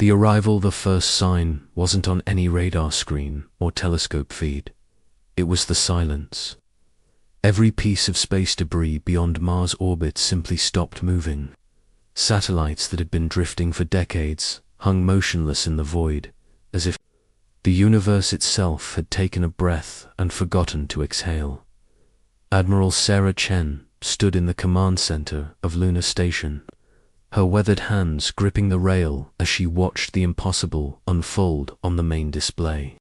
The first sign, wasn't on any radar screen or telescope feed. It was the silence. Every piece of space debris beyond Mars' orbit simply stopped moving. Satellites that had been drifting for decades hung motionless in the void, as if the universe itself had taken a breath and forgotten to exhale. Admiral Sarah Chen stood in the command center of Lunar Station, her weathered hands gripping the rail as she watched the impossible unfold on the main display.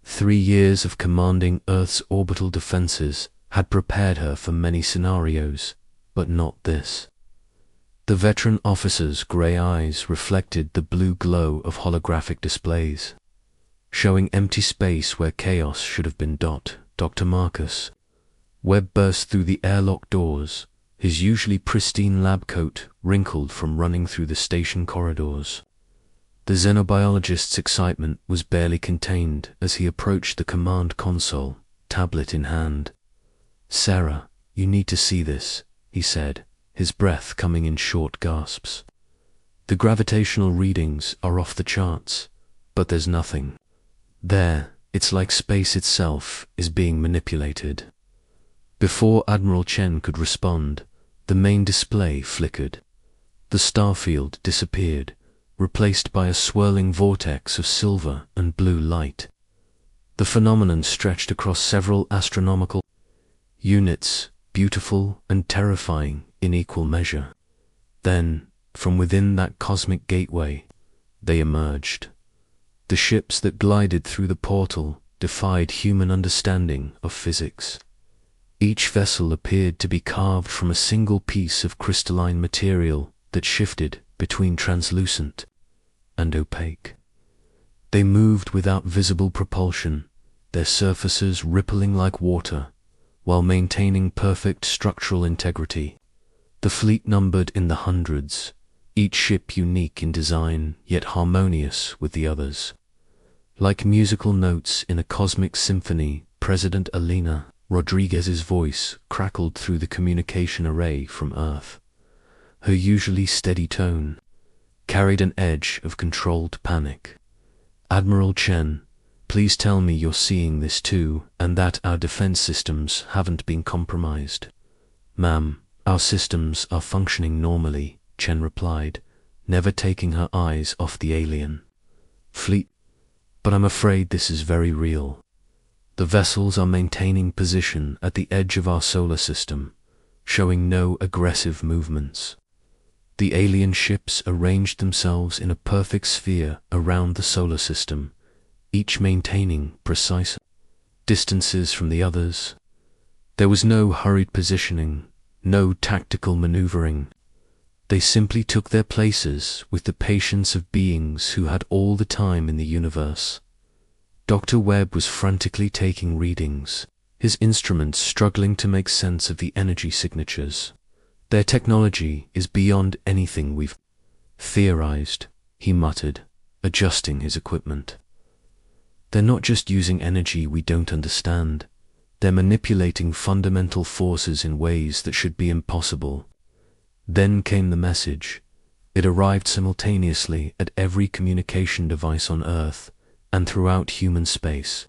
3 years of commanding Earth's orbital defenses had prepared her for many scenarios, but not this. The veteran officer's gray eyes reflected the blue glow of holographic displays, showing empty space where chaos should have been. Dr. Marcus Webb burst through the airlock doors, his usually pristine lab coat wrinkled from running through the station corridors. The xenobiologist's excitement was barely contained as he approached the command console, tablet in hand. "Sarah, you need to see this," he said, his breath coming in short gasps. "The gravitational readings are off the charts, but there's nothing there. It's like space itself is being manipulated." Before Admiral Chen could respond, the main display flickered. The starfield disappeared, replaced by a swirling vortex of silver and blue light. The phenomenon stretched across several astronomical units, beautiful and terrifying in equal measure. Then, from within that cosmic gateway, they emerged. The ships that glided through the portal defied human understanding of physics. Each vessel appeared to be carved from a single piece of crystalline material that shifted between translucent and opaque. They moved without visible propulsion, their surfaces rippling like water, while maintaining perfect structural integrity. The fleet numbered in the hundreds, each ship unique in design yet harmonious with the others. Like musical notes in a cosmic symphony, President Elena Rodriguez's voice crackled through the communication array from Earth. Her usually steady tone carried an edge of controlled panic. "Admiral Chen, please tell me you're seeing this too, and that our defense systems haven't been compromised." "Ma'am, our systems are functioning normally," Chen replied, never taking her eyes off the alien fleet. "But I'm afraid this is very real. The vessels are maintaining position at the edge of our solar system, showing no aggressive movements. The alien ships arranged themselves in a perfect sphere around the solar system, each maintaining precise distances from the others. There was no hurried positioning, no tactical maneuvering. They simply took their places with the patience of beings who had all the time in the universe." Dr. Webb was frantically taking readings, his instruments struggling to make sense of the energy signatures. "Their technology is beyond anything we've theorized," he muttered, adjusting his equipment. "They're not just using energy we don't understand. They're manipulating fundamental forces in ways that should be impossible." Then came the message. It arrived simultaneously at every communication device on Earth and throughout human space,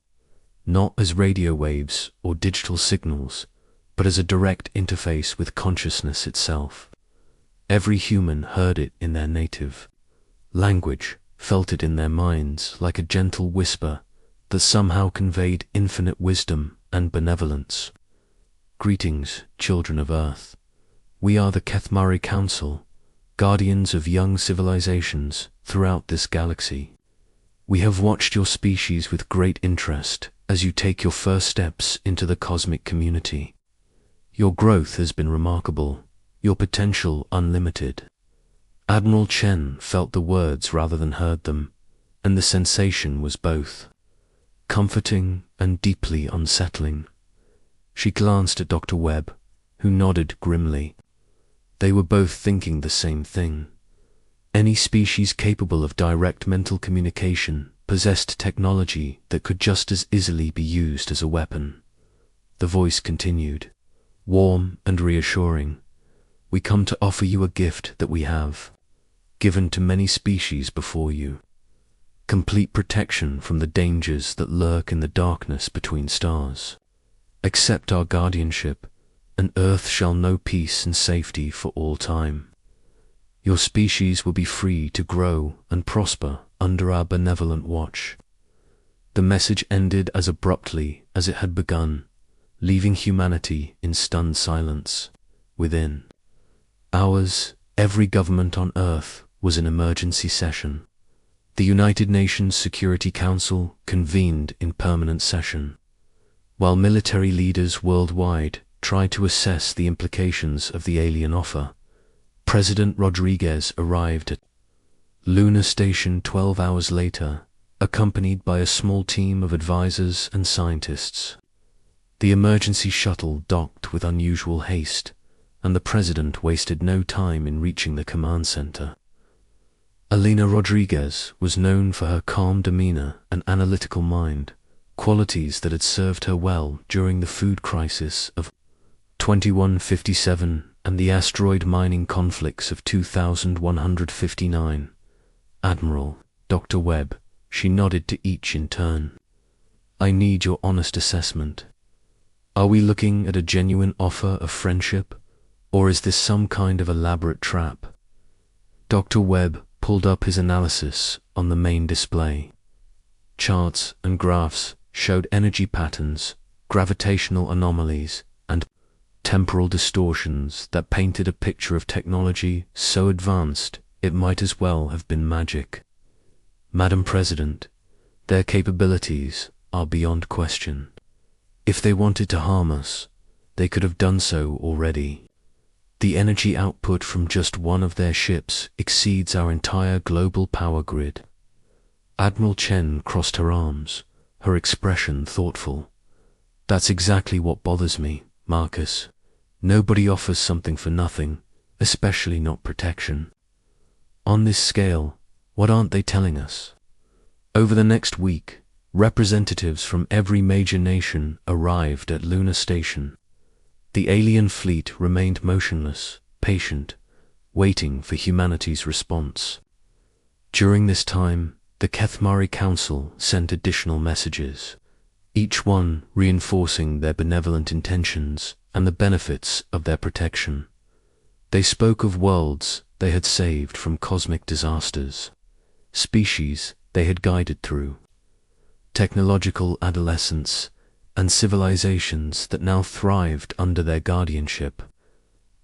not as radio waves or digital signals, but as a direct interface with consciousness itself. Every human heard it in their native language, felt it in their minds like a gentle whisper that somehow conveyed infinite wisdom and benevolence. "Greetings, children of Earth. We are the Kethmari Council, guardians of young civilizations throughout this galaxy. We have watched your species with great interest as you take your first steps into the cosmic community. Your growth has been remarkable, your potential unlimited." Admiral Chen felt the words rather than heard them, and the sensation was both comforting and deeply unsettling. She glanced at Dr. Webb, who nodded grimly. They were both thinking the same thing. Any species capable of direct mental communication possessed technology that could just as easily be used as a weapon. The voice continued, warm and reassuring. "We come to offer you a gift that we have. given to many species before you. Complete protection from the dangers that lurk in the darkness between stars. Accept our guardianship, and Earth shall know peace and safety for all time. Your species will be free to grow and prosper under our benevolent watch. The message ended as abruptly as it had begun, leaving humanity in stunned silence. Within hours, every government on Earth was in emergency session. The United Nations Security Council convened in permanent session, while military leaders worldwide tried to assess the implications of the alien offer. President Rodriguez arrived at Lunar Station 12 hours later, accompanied by a small team of advisors and scientists. The emergency shuttle docked with unusual haste, and the president wasted no time in reaching the command center. Alina Rodriguez was known for her calm demeanor and analytical mind, qualities that had served her well during the food crisis of 2157 and the asteroid mining conflicts of 2159. Admiral, Dr. Webb, she nodded to each in turn. I need your honest assessment. Are we looking at a genuine offer of friendship, or is this some kind of elaborate trap? Dr. Webb pulled up his analysis on the main display. Charts and graphs showed energy patterns, gravitational anomalies, and temporal distortions that painted a picture of technology so advanced it might as well have been magic. Madam President, their capabilities are beyond question. If they wanted to harm us, they could have done so already. The energy output from just one of their ships exceeds our entire global power grid. Admiral Chen crossed her arms, her expression thoughtful. That's exactly what bothers me, Marcus. Nobody offers something for nothing, especially not protection. On this scale, what aren't they telling us? Over the next week, representatives from every major nation arrived at Lunar Station. The alien fleet remained motionless, patient, waiting for humanity's response. During this time, the Kethmari Council sent additional messages, each one reinforcing their benevolent intentions and the benefits of their protection. They spoke of worlds they had saved from cosmic disasters, species they had guided through, technological adolescence, and civilizations that now thrived under their guardianship.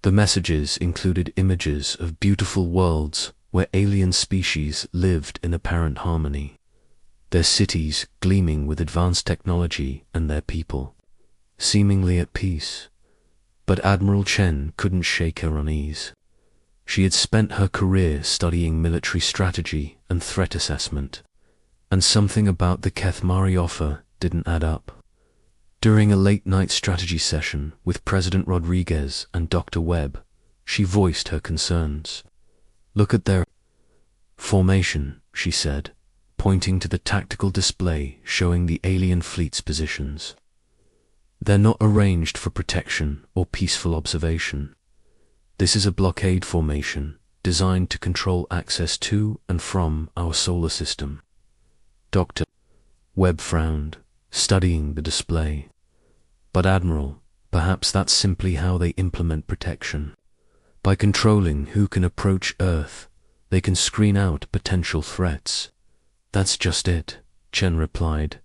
The messages included images of beautiful worlds where alien species lived in apparent harmony, their cities gleaming with advanced technology and their people seemingly at peace. But Admiral Chen couldn't shake her unease. She had spent her career studying military strategy and threat assessment, and something about the Kethmari offer didn't add up. During a late-night strategy session with President Rodriguez and Dr. Webb, she voiced her concerns. Look at their formation, she said, pointing to the tactical display showing the alien fleet's positions. They're not arranged for protection or peaceful observation. This is a blockade formation designed to control access to and from our solar system. Dr. Webb frowned, studying the display. But Admiral, perhaps that's simply how they implement protection. By controlling who can approach Earth, they can screen out potential threats. That's just it, Chen replied,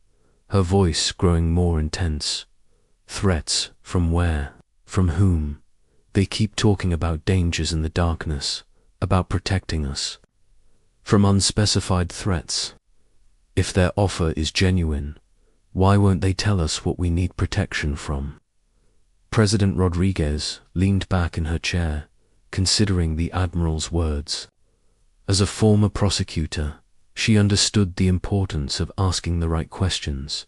her voice growing more intense. Threats from where? From whom? They keep talking about dangers in the darkness, about protecting us. From unspecified threats. If their offer is genuine, why won't they tell us what we need protection from? President Rodriguez leaned back in her chair, considering the Admiral's words. As a former prosecutor, she understood the importance of asking the right questions.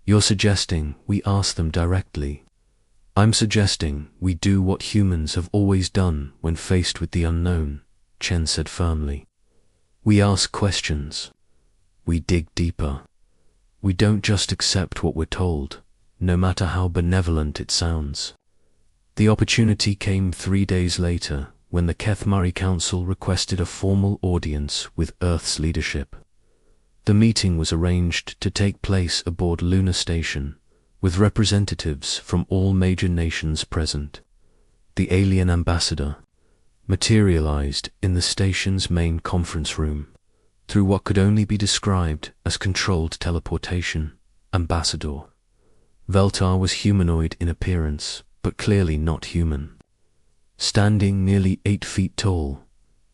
You're suggesting we ask them directly. I'm suggesting we do what humans have always done when faced with the unknown, Chen said firmly. We ask questions. We dig deeper. We don't just accept what we're told, no matter how benevolent it sounds. The opportunity came 3 days later when the Kethmari Council requested a formal audience with Earth's leadership. The meeting was arranged to take place aboard Lunar Station, with representatives from all major nations present. The alien ambassador materialized in the station's main conference room. Through what could only be described as controlled teleportation, Ambassador Veltar was humanoid in appearance, but clearly not human. Standing nearly 8 feet tall,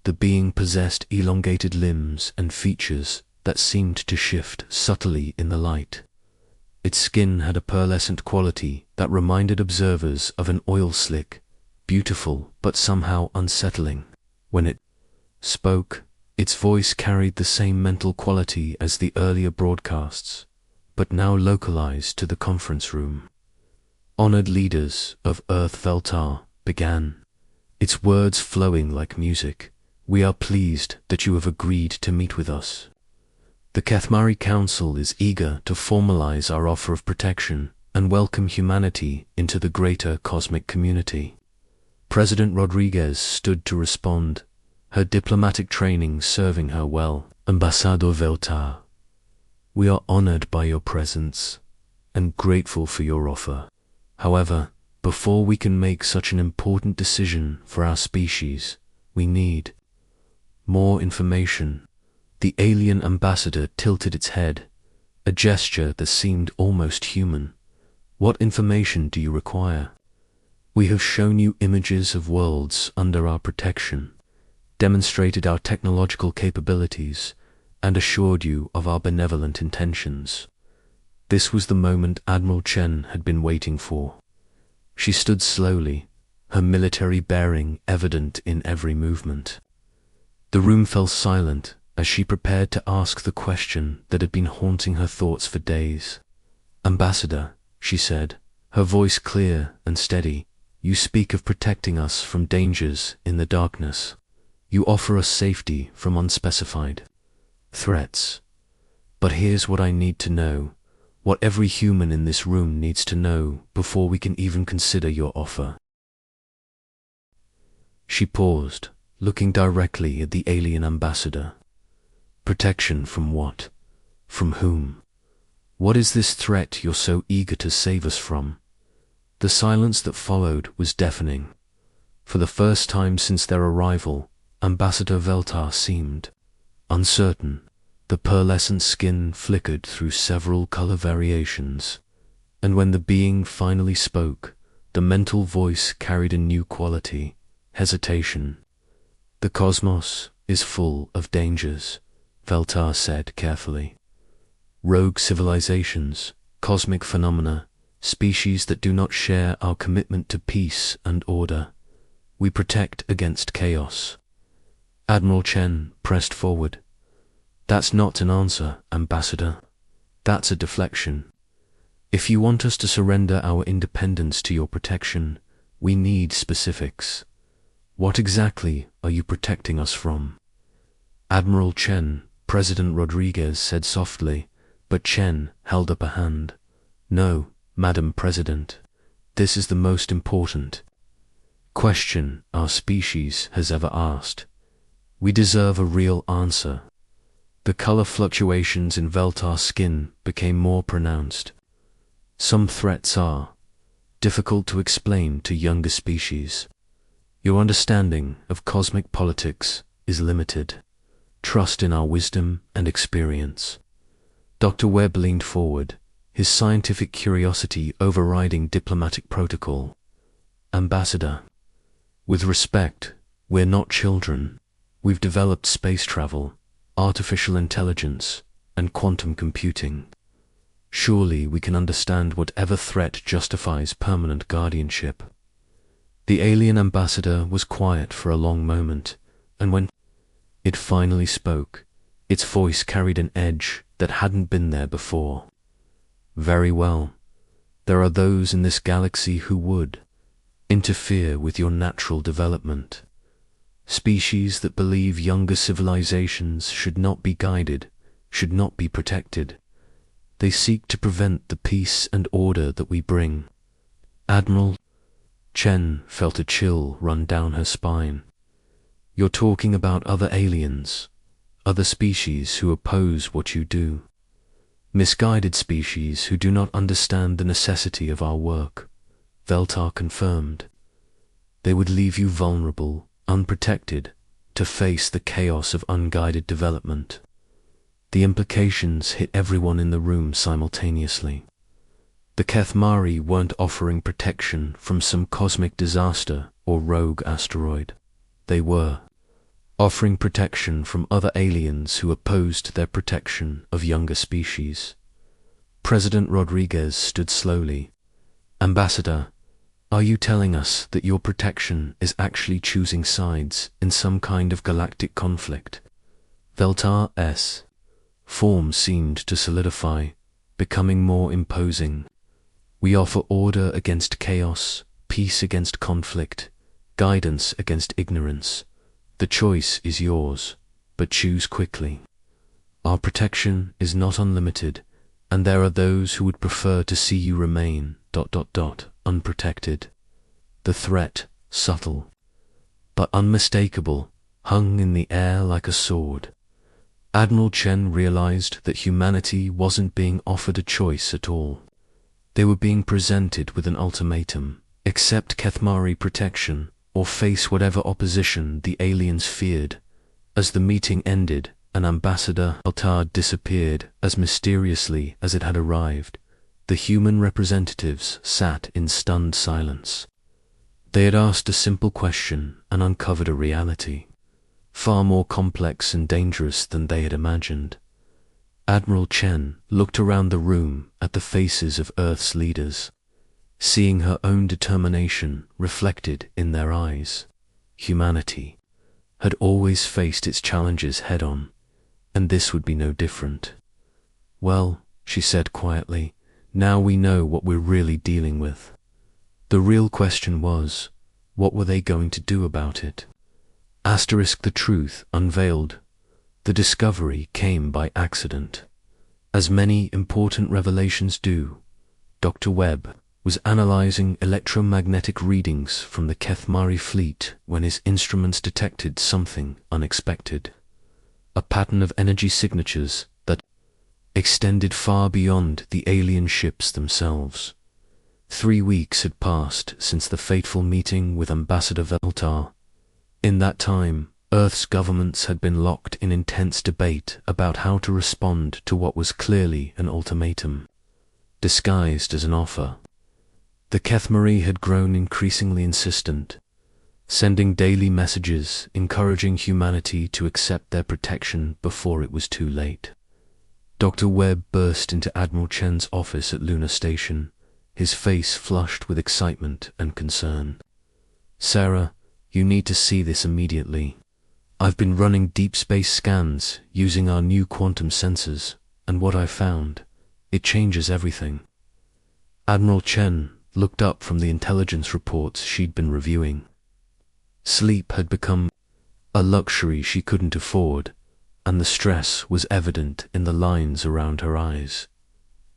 the being possessed elongated limbs and features that seemed to shift subtly in the light. Its skin had a pearlescent quality that reminded observers of an oil slick, beautiful but somehow unsettling. When it spoke, its voice carried the same mental quality as the earlier broadcasts, but now localized to the conference room. Honored leaders of Earth Veltar began, its words flowing like music. We are pleased that you have agreed to meet with us. The Kethmari Council is eager to formalize our offer of protection and welcome humanity into the greater cosmic community. President Rodriguez stood to respond, her diplomatic training serving her well. Ambassador Veltar, we are honored by your presence and grateful for your offer. However, before we can make such an important decision for our species, we need more information. The alien ambassador tilted its head, a gesture that seemed almost human. What information do you require? We have shown you images of worlds under our protection, demonstrated our technological capabilities, and assured you of our benevolent intentions. This was the moment Admiral Chen had been waiting for. She stood slowly, her military bearing evident in every movement. The room fell silent as she prepared to ask the question that had been haunting her thoughts for days. Ambassador, she said, her voice clear and steady, you speak of protecting us from dangers in the darkness. You offer us safety from unspecified threats. But here's what I need to know, what every human in this room needs to know before we can even consider your offer. She paused, looking directly at the alien ambassador. Protection from what? From whom? What is this threat you're so eager to save us from? The silence that followed was deafening. For the first time since their arrival, Ambassador Veltar seemed uncertain. The pearlescent skin flickered through several color variations, and when the being finally spoke, the mental voice carried a new quality, hesitation. The cosmos is full of dangers, Veltar said carefully. Rogue civilizations, cosmic phenomena, species that do not share our commitment to peace and order. We protect against chaos. Admiral Chen pressed forward. That's not an answer, Ambassador. That's a deflection. If you want us to surrender our independence to your protection, we need specifics. What exactly are you protecting us from? Admiral Chen, President Rodriguez said softly, but Chen held up a hand. No, Madam President, this is the most important question our species has ever asked. We deserve a real answer. The color fluctuations in Veltar's skin became more pronounced. Some threats are difficult to explain to younger species. Your understanding of cosmic politics is limited. Trust in our wisdom and experience. Dr. Webb leaned forward, his scientific curiosity overriding diplomatic protocol. Ambassador, with respect, we're not children. We've developed space travel, artificial intelligence, and quantum computing. Surely we can understand whatever threat justifies permanent guardianship. The alien ambassador was quiet for a long moment, and when it finally spoke, its voice carried an edge that hadn't been there before. Very well. There are those in this galaxy who would interfere with your natural development. Species that believe younger civilizations should not be guided, should not be protected. They seek to prevent the peace and order that we bring. Admiral Chen felt a chill run down her spine. You're talking about other aliens, other species who oppose what you do. Misguided species who do not understand the necessity of our work, Veltar confirmed. They would leave you vulnerable, unprotected, to face the chaos of unguided development. The implications hit everyone in the room simultaneously. The Kethmari weren't offering protection from some cosmic disaster or rogue asteroid. They were offering protection from other aliens who opposed their protection of younger species. President Rodriguez stood slowly. Ambassador, are you telling us that your protection is actually choosing sides in some kind of galactic conflict? Veltar's form seemed to solidify, becoming more imposing. We offer order against chaos, peace against conflict, guidance against ignorance. The choice is yours, but choose quickly. Our protection is not unlimited, and there are those who would prefer to see you remain ... unprotected. The threat, subtle, but unmistakable, hung in the air like a sword. Admiral Chen realized that humanity wasn't being offered a choice at all. They were being presented with an ultimatum: accept Kethmari protection, or face whatever opposition the aliens feared. As the meeting ended, an Ambassador Veltar disappeared as mysteriously as it had arrived. The human representatives sat in stunned silence. They had asked a simple question and uncovered a reality, far more complex and dangerous than they had imagined. Admiral Chen looked around the room at the faces of Earth's leaders, seeing her own determination reflected in their eyes. Humanity had always faced its challenges head-on, and this would be no different. Well, she said quietly, now we know what we're really dealing with. The real question was, what were they going to do about it? The truth unveiled. The discovery came by accident. As many important revelations do, Dr. Webb was analyzing electromagnetic readings from the Kethmari fleet when his instruments detected something unexpected. A pattern of energy signatures that extended far beyond the alien ships themselves. 3 weeks had passed since the fateful meeting with Ambassador Veltar. In that time, Earth's governments had been locked in intense debate about how to respond to what was clearly an ultimatum, disguised as an offer. The Kethmari had grown increasingly insistent, sending daily messages encouraging humanity to accept their protection before it was too late. Dr. Webb burst into Admiral Chen's office at Lunar Station, his face flushed with excitement and concern. Sarah, you need to see this immediately. I've been running deep space scans using our new quantum sensors, and what I've found, it changes everything. Admiral Chen looked up from the intelligence reports she'd been reviewing. Sleep had become a luxury she couldn't afford, and the stress was evident in the lines around her eyes.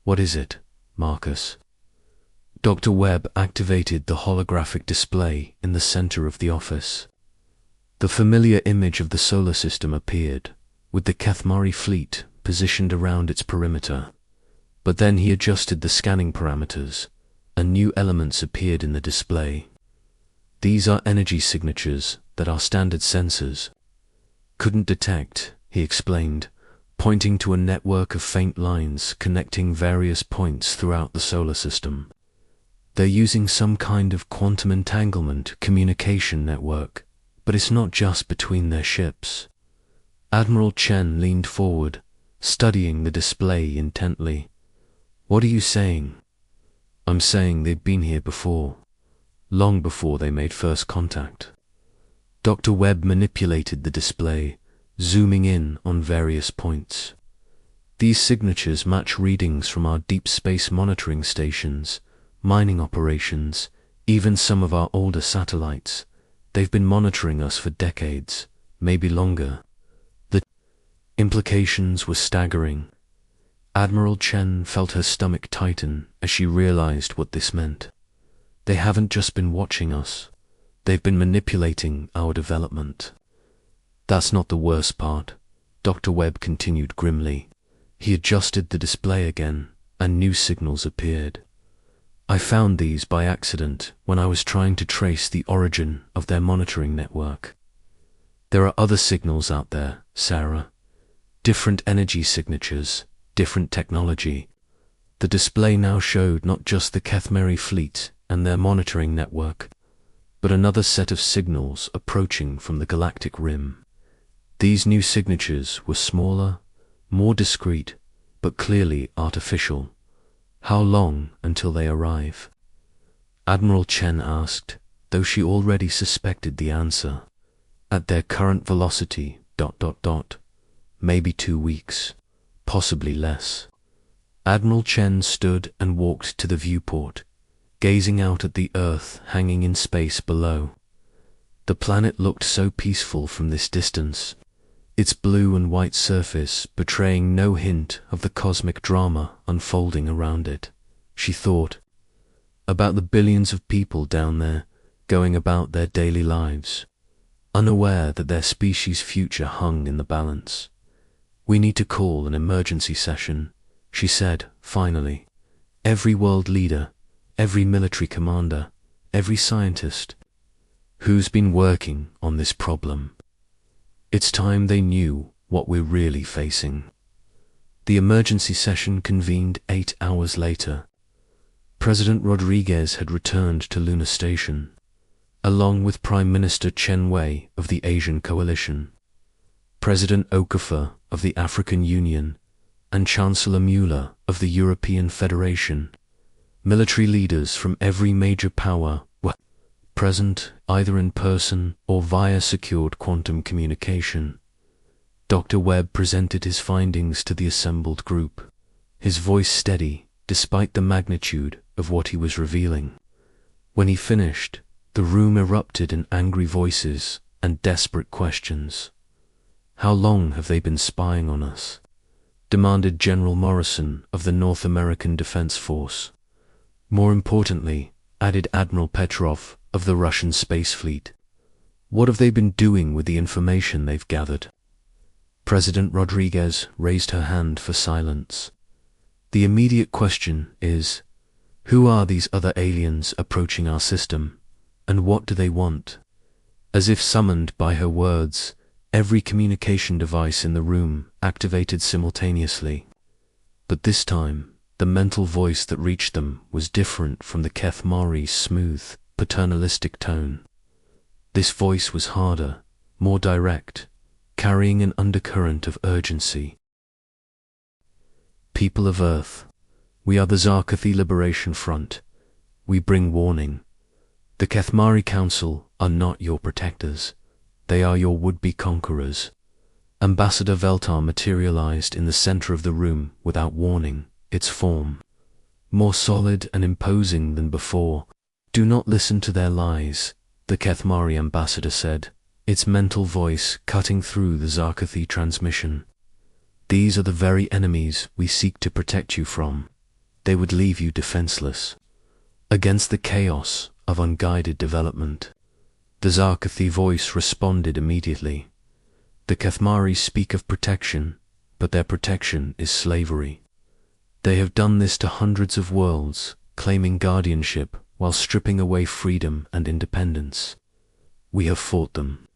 What is it, Marcus? Dr. Webb activated the holographic display in the center of the office. The familiar image of the solar system appeared, with the Kethmari fleet positioned around its perimeter. But then he adjusted the scanning parameters, and new elements appeared in the display. These are energy signatures that our standard sensors couldn't detect, he explained, pointing to a network of faint lines connecting various points throughout the solar system. They're using some kind of quantum entanglement communication network, but it's not just between their ships. Admiral Chen leaned forward, studying the display intently. What are you saying? I'm saying they've been here before, long before they made first contact. Dr. Webb manipulated the display, zooming in on various points. These signatures match readings from our deep space monitoring stations, mining operations, even some of our older satellites. They've been monitoring us for decades, maybe longer. The implications were staggering. Admiral Chen felt her stomach tighten as she realized what this meant. They haven't just been watching us, they've been manipulating our development. That's not the worst part, Dr. Webb continued grimly. He adjusted the display again, and new signals appeared. I found these by accident when I was trying to trace the origin of their monitoring network. There are other signals out there, Sarah. Different energy signatures, different technology. The display now showed not just the Kethmeri fleet and their monitoring network, but another set of signals approaching from the galactic rim. These new signatures were smaller, more discreet, but clearly artificial. How long until they arrive? Admiral Chen asked, though she already suspected the answer. At their current velocity, ... maybe 2 weeks, possibly less. Admiral Chen stood and walked to the viewport, gazing out at the Earth hanging in space below. The planet looked so peaceful from this distance, its blue and white surface betraying no hint of the cosmic drama unfolding around it. She thought about the billions of people down there going about their daily lives, unaware that their species' future hung in the balance. We need to call an emergency session, she said, finally. Every world leader, every military commander, every scientist who's been working on this problem. It's time they knew what we're really facing. The emergency session convened 8 hours later. President Rodriguez had returned to Lunar Station, along with Prime Minister Chen Wei of the Asian Coalition, President Okafor of the African Union, and Chancellor Mueller of the European Federation. Military leaders from every major power were present, either in person or via secured quantum communication. Dr. Webb presented his findings to the assembled group, his voice steady despite the magnitude of what he was revealing. When he finished, the room erupted in angry voices and desperate questions. How long have they been spying on us? Demanded General Morrison of the North American Defense Force. More importantly, added Admiral Petrov of the Russian Space Fleet. What have they been doing with the information they've gathered? President Rodriguez raised her hand for silence. The immediate question is, who are these other aliens approaching our system, and what do they want? As if summoned by her words, every communication device in the room activated simultaneously. But this time, the mental voice that reached them was different from the Kethmari's smooth, paternalistic tone. This voice was harder, more direct, carrying an undercurrent of urgency. People of Earth, we are the Zarkathi Liberation Front. We bring warning. The Kethmari Council are not your protectors. They are your would-be conquerors. Ambassador Veltar materialized in the center of the room without warning, its form more solid and imposing than before. Do not listen to their lies, the Kethmari ambassador said, its mental voice cutting through the Zarkathi transmission. These are the very enemies we seek to protect you from. They would leave you defenseless against the chaos of unguided development. The Zarkathi voice responded immediately. The Kethmari speak of protection, but their protection is slavery. They have done this to hundreds of worlds, claiming guardianship while stripping away freedom and independence. We have fought them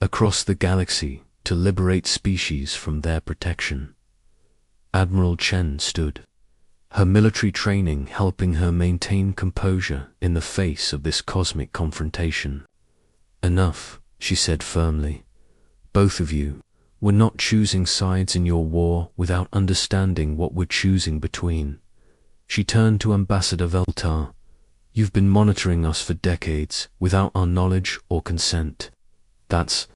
across the galaxy to liberate species from their protection. Admiral Chen stood, her military training helping her maintain composure in the face of this cosmic confrontation. Enough, she said firmly. Both of you, we're not choosing sides in your war without understanding what we're choosing between. She turned to Ambassador Veltar. You've been monitoring us for decades without our knowledge or consent. That's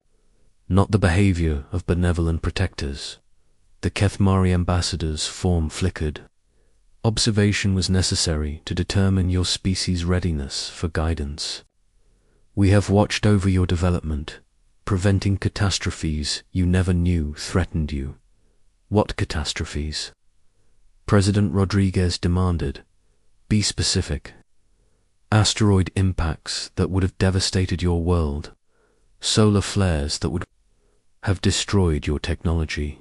not the behavior of benevolent protectors. The Kethmari ambassador's form flickered. Observation was necessary to determine your species' readiness for guidance. We have watched over your development, preventing catastrophes you never knew threatened you. What catastrophes? President Rodriguez demanded. Be specific. Asteroid impacts that would have devastated your world. Solar flares that would... have destroyed your technology.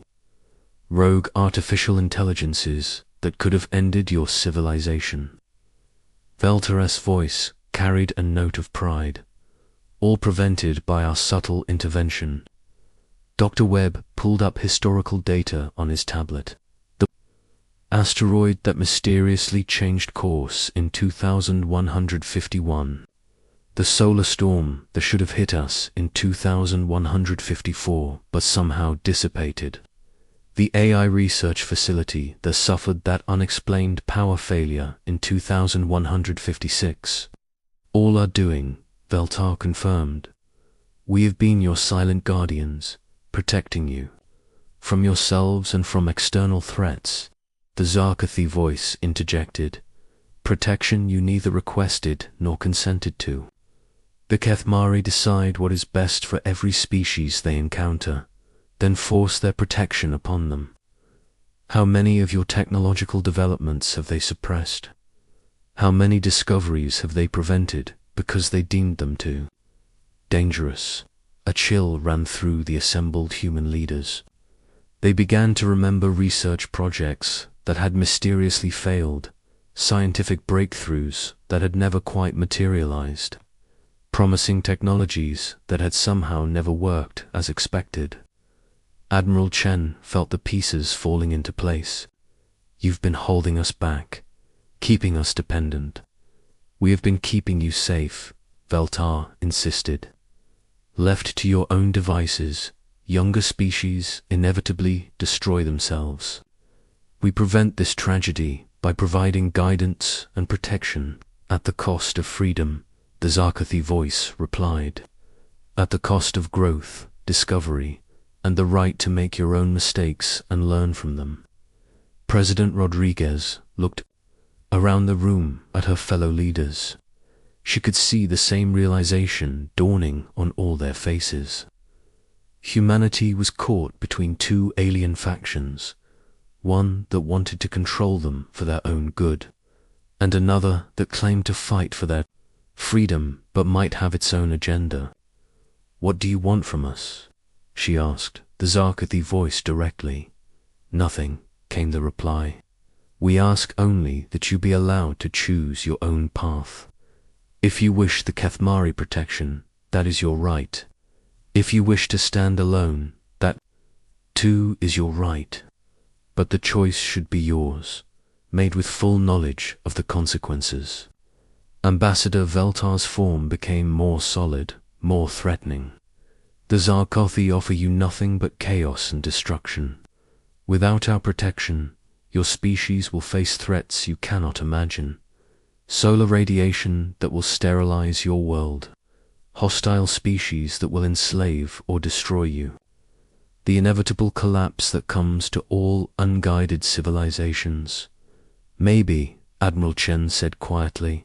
Rogue artificial intelligences that could have ended your civilization. Veltar's voice carried a note of pride, all prevented by our subtle intervention. Dr. Webb pulled up historical data on his tablet. The asteroid that mysteriously changed course in 2151. The solar storm that should have hit us in 2154 but somehow dissipated. The AI research facility that suffered that unexplained power failure in 2156. All are doing, Veltar confirmed. We have been your silent guardians, protecting you. From yourselves and from external threats. The Zarkathi voice interjected. Protection you neither requested nor consented to. The Kethmari decide what is best for every species they encounter, then force their protection upon them. How many of your technological developments have they suppressed? How many discoveries have they prevented because they deemed them to? Dangerous. A chill ran through the assembled human leaders. They began to remember research projects that had mysteriously failed, scientific breakthroughs that had never quite materialized, promising technologies that had somehow never worked as expected. Admiral Chen felt the pieces falling into place. You've been holding us back, keeping us dependent. We have been keeping you safe, Veltar insisted. Left to your own devices, younger species inevitably destroy themselves. We prevent this tragedy by providing guidance and protection at the cost of freedom, the Zarkathi voice replied. At the cost of growth, discovery, and the right to make your own mistakes and learn from them. President Rodriguez looked around the room at her fellow leaders. She could see the same realization dawning on all their faces. Humanity was caught between two alien factions, one that wanted to control them for their own good, and another that claimed to fight for their freedom but might have its own agenda. What do you want from us? She asked, the Zarkathi voice directly. Nothing, came the reply. We ask only that you be allowed to choose your own path. If you wish the Kethmari protection, that is your right. If you wish to stand alone, that too is your right. But the choice should be yours, made with full knowledge of the consequences. Ambassador Veltar's form became more solid, more threatening. The Zarkathi offer you nothing but chaos and destruction. Without our protection, your species will face threats you cannot imagine. Solar radiation that will sterilize your world. Hostile species that will enslave or destroy you. The inevitable collapse that comes to all unguided civilizations. Maybe, Admiral Chen said quietly,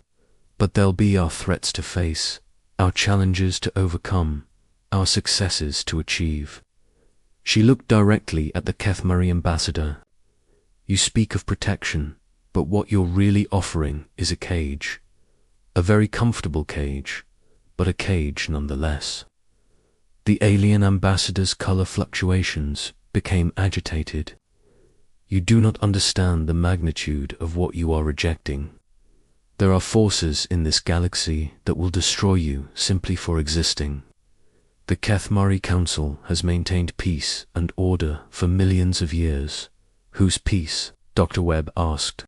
but they'll be our threats to face, our challenges to overcome, our successes to achieve. She looked directly at the Kethmari ambassador. You speak of protection, but what you're really offering is a cage. A very comfortable cage, but a cage nonetheless. The alien ambassador's color fluctuations became agitated. You do not understand the magnitude of what you are rejecting. There are forces in this galaxy that will destroy you simply for existing. The Kethmari Council has maintained peace and order for millions of years. Whose peace? Dr. Webb asked.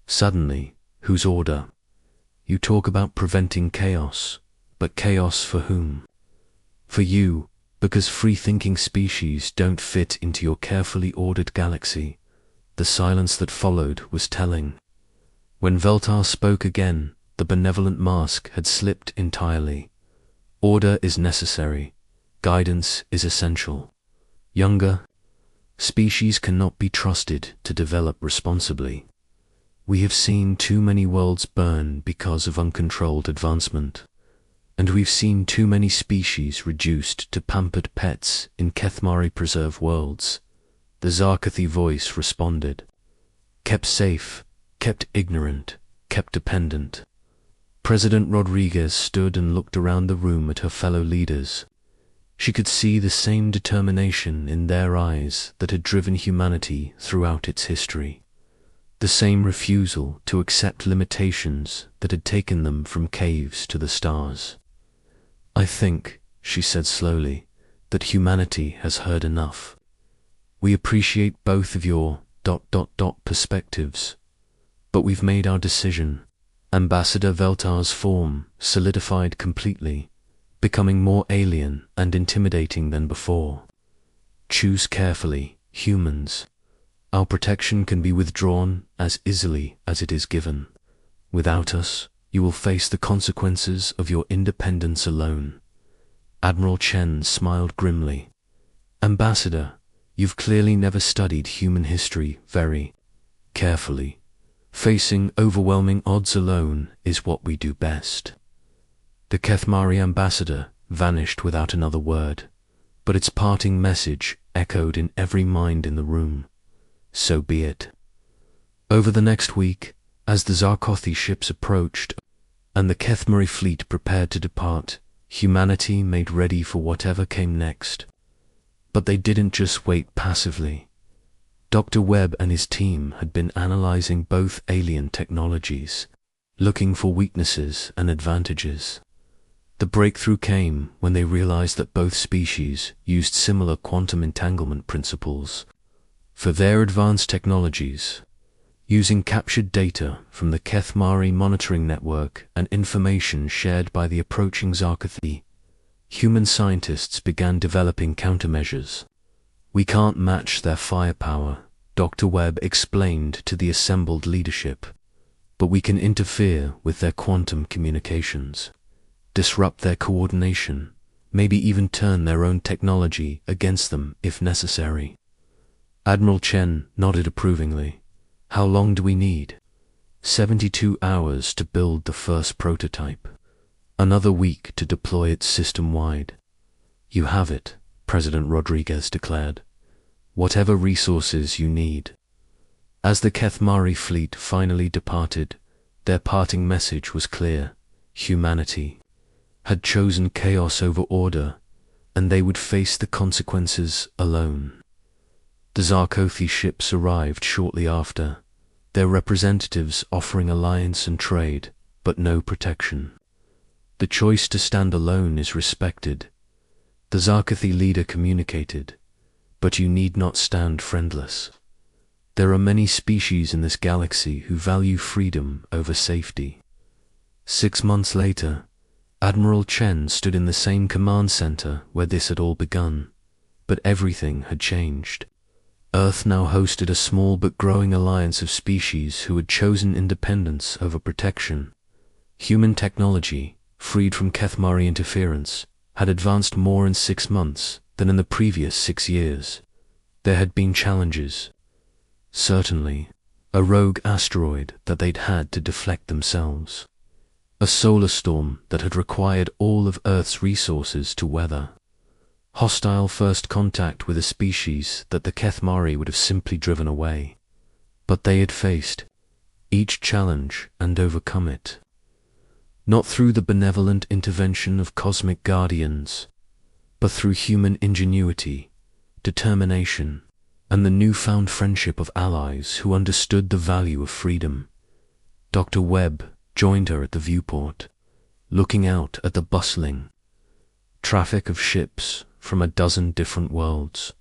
Suddenly, whose order? You talk about preventing chaos, but chaos for whom? For you, because free-thinking species don't fit into your carefully ordered galaxy. The silence that followed was telling. When Veltar spoke again, the benevolent mask had slipped entirely. Order is necessary. Guidance is essential. Younger species cannot be trusted to develop responsibly. We have seen too many worlds burn because of uncontrolled advancement, and we've seen too many species reduced to pampered pets in Kethmari preserve worlds. The Zarkathi voice responded. Kept safe, kept ignorant, kept dependent. President Rodriguez stood and looked around the room at her fellow leaders. She could see the same determination in their eyes that had driven humanity throughout its history, the same refusal to accept limitations that had taken them from caves to the stars. "I think," she said slowly, "that humanity has heard enough. We appreciate both of your ... perspectives, but we've made our decision." Ambassador Veltar's form solidified completely, becoming more alien and intimidating than before. "Choose carefully, humans. Our protection can be withdrawn as easily as it is given. Without us, you will face the consequences of your independence alone." Admiral Chen smiled grimly. "Ambassador, you've clearly never studied human history very carefully. Facing overwhelming odds alone is what we do best." The Kethmari ambassador vanished without another word, but its parting message echoed in every mind in the room. So be it. Over the next week, as the Zarkothi ships approached and the Kethmari fleet prepared to depart, humanity made ready for whatever came next. But they didn't just wait passively. Dr. Webb and his team had been analyzing both alien technologies, looking for weaknesses and advantages. The breakthrough came when they realized that both species used similar quantum entanglement principles for their advanced technologies. Using captured data from the Kethmari monitoring network and information shared by the approaching Zarkothi, human scientists began developing countermeasures. "We can't match their firepower," Dr. Webb explained to the assembled leadership, "but we can interfere with their quantum communications, disrupt their coordination, maybe even turn their own technology against them if necessary." Admiral Chen nodded approvingly. "How long do we need?" 72 hours to build the first prototype. Another week to deploy it system-wide. "You have it," President Rodriguez declared. "Whatever resources you need." As the Kethmari fleet finally departed, their parting message was clear. Humanity had chosen chaos over order, and they would face the consequences alone. The Zarkothi ships arrived shortly after, their representatives offering alliance and trade, but no protection. "The choice to stand alone is respected," the Zarkothi leader communicated, "but you need not stand friendless. There are many species in this galaxy who value freedom over safety." 6 months later, Admiral Chen stood in the same command center where this had all begun, but everything had changed. Earth now hosted a small but growing alliance of species who had chosen independence over protection. Human technology, freed from Kethmari interference, had advanced more in 6 months than in the previous 6 years. There had been challenges. Certainly, a rogue asteroid that they'd had to deflect themselves. A solar storm that had required all of Earth's resources to weather. Hostile first contact with a species that the Kethmari would have simply driven away. But they had faced each challenge and overcome it. Not through the benevolent intervention of cosmic guardians, but through human ingenuity, determination, and the newfound friendship of allies who understood the value of freedom. Dr. Webb joined her at the viewport, looking out at the bustling traffic of ships from a dozen different worlds.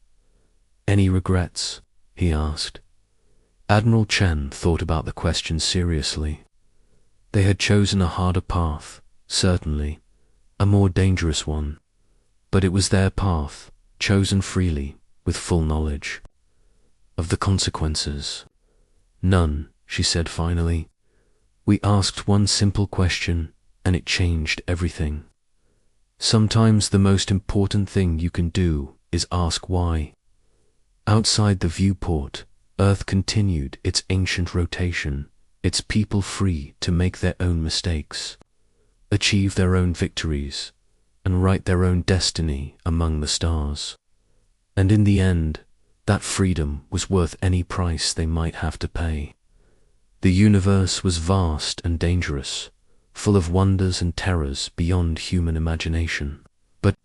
"Any regrets?" he asked. Admiral Chen thought about the question seriously. They had chosen a harder path, certainly, a more dangerous one, but it was their path, chosen freely, with full knowledge of the consequences. "None," she said finally. "We asked one simple question, and it changed everything. Sometimes the most important thing you can do is ask why." Outside the viewport, Earth continued its ancient rotation, its people free to make their own mistakes, achieve their own victories, and write their own destiny among the stars. And in the end, that freedom was worth any price they might have to pay. The universe was vast and dangerous, full of wonders and terrors beyond human imagination. But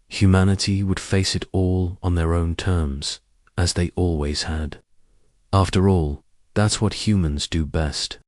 Humanity would face it all on their own terms, as they always had. After all, that's what humans do best.